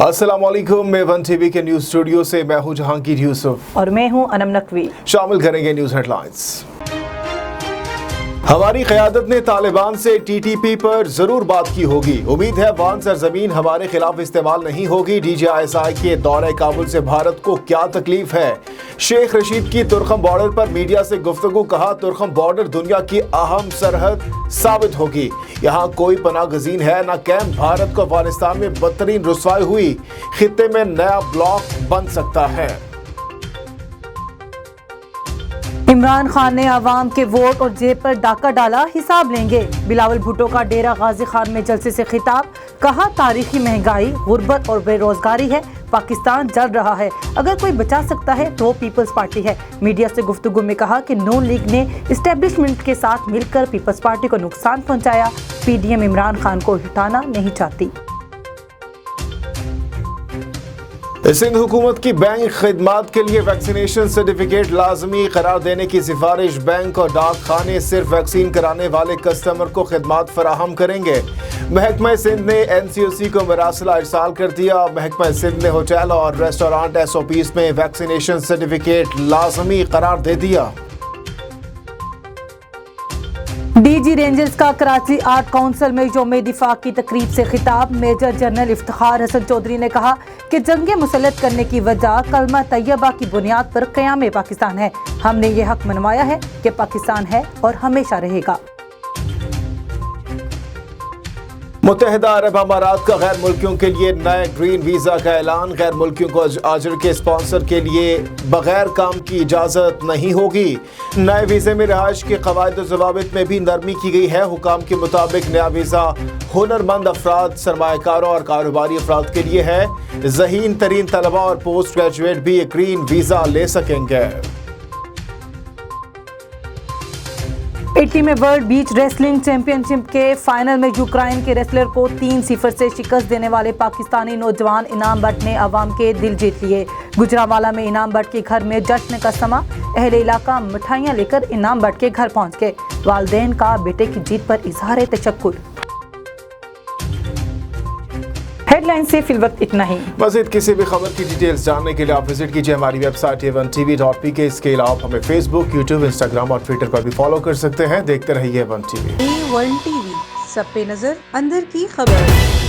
अस्सलाम वालेकुम। मैं वन टीवी के न्यूज स्टूडियो से मैं हूं जहांगीर यूसुफ और मैं हूं अनम नकवी। शामिल करेंगे न्यूज हेडलाइंस। हमारी क़यादत ने तालिबान से TTP पर जरूर बात की होगी। उम्मीद है वान सरजमीन हमारे खिलाफ इस्तेमाल नहीं होगी। DJISI के दौरे काबुल से भारत को क्या तकलीफ है। शेख रशीद की तुर्खम बॉर्डर पर मीडिया से गुफ्तगू, कहा तुर्खम बॉर्डर दुनिया की अहम सरहद साबित होगी। यहाँ कोई पनाह गजीन है न कैंप। भारत को अफगानिस्तान में बदतरीन रुसवाई हुई। खित्ते में नया ब्लॉक बन सकता है। इमरान खान ने अवाम के वोट और जेब पर डाका डाला, हिसाब लेंगे। बिलावल भुट्टो का डेरा गाजी खान में जलसे से खिताब, कहा तारीखी महंगाई, गुर्बत और बेरोजगारी है, पाकिस्तान जल रहा है, अगर कोई बचा सकता है तो वो पीपल्स पार्टी है। मीडिया से गुफ्तगू में कहा कि नून लीग ने इस्टेब्लिशमेंट के साथ मिलकर पीपल्स पार्टी को नुकसान पहुंचाया। PDM इमरान खान को हटाना नहीं चाहती। सिंध हुकूमत की बैंक खिदमात के लिए वैक्सीनेशन सर्टिफिकेट लाजमी करार देने की सिफारिश। बैंक और डाक खाने सिर्फ वैक्सीन कराने वाले कस्टमर को खिदमात फराहम करेंगे। महकमा सिंध ने NCOC को मरासला इरसाल कर दिया। महकमा सिंध ने होटल और रेस्टोरेंट SOPs में वैक्सीनेशन सर्टिफिकेट लाजमी करार दे दिया। DG रेंजर्स का कराची आर्ट काउंसिल में यौम दिफा की तकरीब से खिताब। मेजर जनरल इफ्तिखार हसन चौधरी ने कहा कि जंगे मुसल्लत करने की वजह कलमा तैयबा की बुनियाद पर क़याम पाकिस्तान है। हमने ये हक मनवाया है कि पाकिस्तान है और हमेशा रहेगा। मुत्तहिदा अरब अमारात का गैर मुल्कियों के लिए नए ग्रीन वीज़ा का ऐलान। गैर मुल्कियों को आजर के स्पॉन्सर के लिए बगैर काम की इजाज़त नहीं होगी। नए वीज़े में रहायश के क़वाइद और ज़वाबित में भी नरमी की गई है। हुकाम के मुताबिक नया वीज़ा हुनरमंद अफराद, सरमायाकारों और कारोबारी अफराद के लिए है। ज़हीन तरीन तलबा और पोस्ट ग्रेजुएट भी ग्रीन वीज़ा ले सकेंगे। इटली में वर्ल्ड बीच रेसलिंग चैंपियनशिप के फाइनल में यूक्रेन के रेसलर को 3-0 से शिकस्त देने वाले पाकिस्तानी नौजवान इनाम भट्ट ने अवाम के दिल जीत लिए। गुजरांवाला में इनाम भट्ट के घर में जश्न का समा। अहले इलाका मिठाइयाँ लेकर इनाम भट्ट के घर पहुँच गए। वालिदैन का बेटे की जीत पर इजहार तशक्कुर। हेडलाइन से फिल वक्त इतना ही। मज़ीद किसी भी खबर की डिटेल्स जानने के लिए आप विजिट कीजिए हमारी वेबसाइट a1tv.pk। इसके अलावा हमें Facebook, YouTube, Instagram और Twitter पर भी फॉलो कर सकते हैं। देखते रहिए वन टीवी। A1 TV, सब पे नजर, अंदर की खबर।